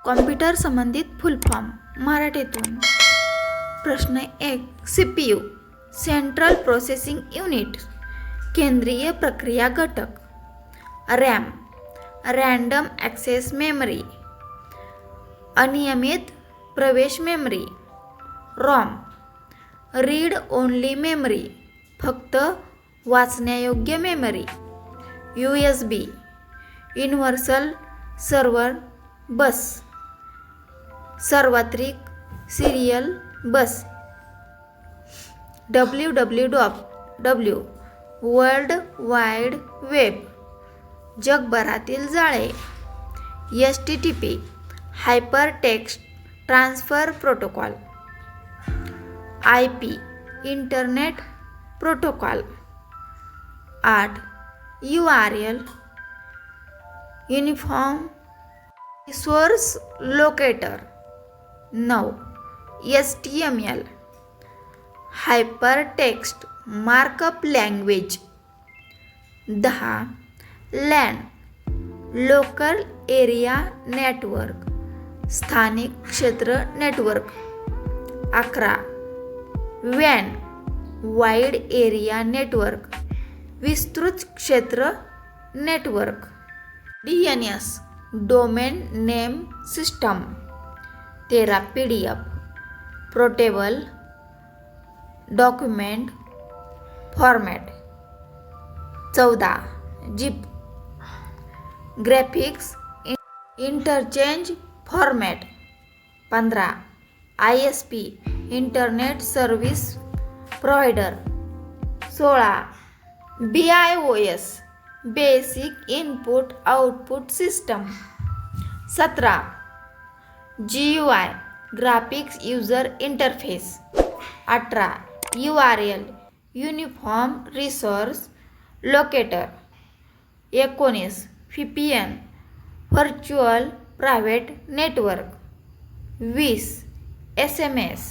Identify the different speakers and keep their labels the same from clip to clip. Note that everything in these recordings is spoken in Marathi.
Speaker 1: कॉम्प्युटर संबंधित फुल फॉर्म मराठीतून. प्रश्न 1. CPU सेंट्रल प्रोसेसिंग युनिट केंद्रीय प्रक्रिया घटक. रॅम रँडम ॲक्सेस मेमरी अनियमित प्रवेश memory. ROM read only memory फक्त वाचण्यायोग्य मेमरी. USB युनिव्हर्सल सर्व्हर बस सार्वत्रिक सिरियल बस. www वर्ल्ड वाईड वेब जगभरातील जाळे. HTTP hyper text transfer protocol. IP internet protocol. 8. URL uniform resource locator. 9. HTML hyper text markup language. 10. LAN local area network स्थानिक क्षेत्र network. 11. WAN wide area network विस्तृत क्षेत्र network. DNS domain name system. 13. PDF portable document format. 14. ZIP graphics interchange format. 15. ISP internet service provider. 16. BIOS basic input output system. 17. GUI graphics user interface. 18. URL uniform resource locator. 19. VPN virtual private network. 20. SMS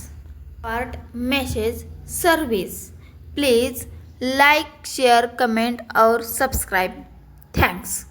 Speaker 1: part message service. Please like share comment और सब्सक्राइब. थैंक्स.